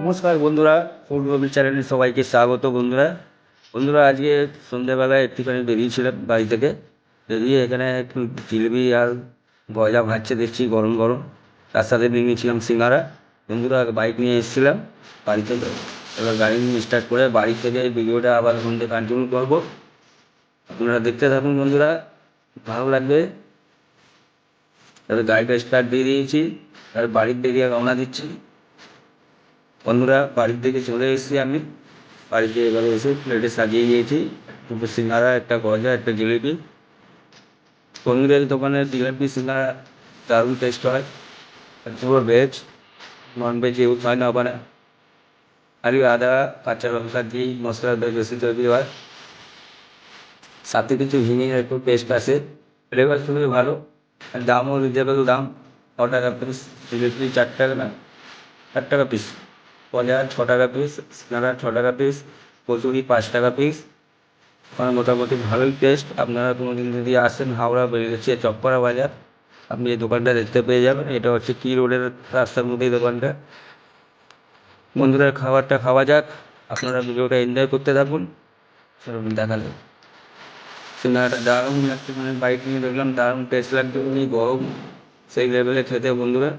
নমস্কার বন্ধুরা, ফুড রবি চ্যানেলে সবাইকে স্বাগত। বন্ধুরা আজকে সন্ধ্যেবেলায় একটুখানি বেরিয়েছিলাম বাড়ি থেকে। বেরিয়ে এখানে একটু জিলিপি আর গয়লা ভাজছে দেখছি গরম গরম, তার সাথে নিয়ে নিয়েছিলাম সিঙ্গারা। বন্ধুরা বাইক নিয়ে এসেছিলাম বাড়ি থেকে, এবার গাড়ি নিয়ে স্টার্ট করে বাড়ি থেকে ভিডিওটা আবার সন্ধ্যে কন্টিনিউ করবো। আপনারা দেখতে থাকুন বন্ধুরা, ভালো লাগবে। এবার গাড়িটা স্টার্ট দিয়ে দিয়েছি আর বাড়ির দিকে রওনা দিচ্ছি। বন্ধুরা বাড়ির দিকে চলে এসেছি আমি। বাড়িতে এবারে এসে প্লেটে সাজিয়ে নিয়েছি দুটো সিঙ্গারা, একটা গজা, একটা জিলিপি। বন্ধুদের দোকানের জিলিপি সিঙ্গারা দারুণ টেস্ট হয়, পুরো ভেজ, নন ভেজ ইউজ হয় না ওখানে। খালি আদা কাঁচা লঙ্কা দিয়ে মশলা বেশি তৈরি হয়, সাথে কিছু হিঙের একটু টেস্ট আসে। ফ্লেভার খুবই ভালো, আর দামও রিজনেবল দাম। 6 টাকা পিস জিলিপি, 4 টাকা না, 8 টাকা পিস। গজা 6 টাকা পিস, সিঙ্গারা 6 টাকা পিস, কচুরি 5 টাকা পিস। আমার মোটামুটি ভালোই টেস্ট। আপনারা কোনো দিন যদি আসেন হাওড়া বেরিয়েছে চকপাড়া বাজার, আপনি এই দোকানটা দেখতে পেয়ে যাবেন। এটা হচ্ছে কি রোডের রাস্তার মধ্যেই দোকানটা। বন্ধুরা খাবারটা খাওয়া যাক, আপনারা ভিডিওটা এনজয় করতে থাকুন। সেরকম দেখালে সিঙ্গারাটা দারুণ লাগছে, মানে বাইক নিয়ে দেখলাম দারুণ টেস্ট লাগছে। গরম সেই লেভেলে খেতে বন্ধুরা,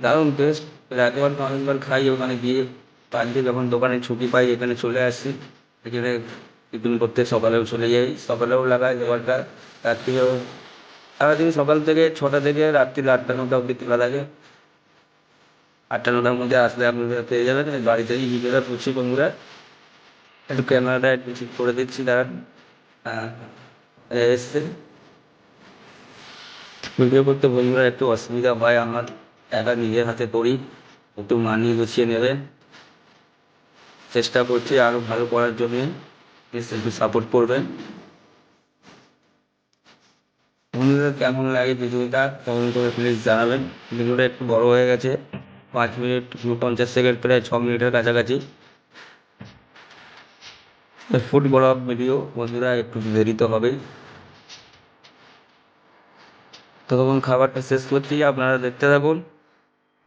দারুণ টেস্ট। একবার তো অনেকবার খাই ওখানে গিয়ে, কালকে যখন দোকানে ছুটি পাই এখানে চলে আসছি। এখানে টিফিন করতে সকালেও চলে যাই, সকালেও লাগাই দোকানটা, রাত্রিও। সারাদিন সকাল থেকে 6টা থেকে রাত্রি 8টা 9টা অবধি খোলা থাকে। 8টা 9টার মধ্যে আসলে আপনারা পেয়ে যাবেন। বাড়িতেই ভিডিওটা করছি বন্ধুরা, একটু ক্যামেরাটা একটু ঠিক করে দিচ্ছি দাঁড়ান। হ্যাঁ, এসছে। ভিডিও করতে বন্ধুরা একটু অসুবিধা হয় আমার, একা নিজের হাতে করি, একটু মানিয়ে গুছিয়ে নেবেন। চেষ্টা করছি আরও ভালো করার জন্যে, প্লিজ একটু সাপোর্ট করবেন। বন্ধুদের কেমন লাগে ভিডিওটা কমেন্ট করে প্লিজ জানাবেন। ভিডিওটা একটু বড় হয়ে গেছে, 5 মিনিট 50 সেকেন্ড, প্রায় 6 মিনিটের কাছাকাছি। ফুড ব্লগ ভিডিও বন্ধুরা, একটু দেরি তো হবেই। ততক্ষণ খাবারটা শেষ করছি, আপনারা দেখতে থাকুন।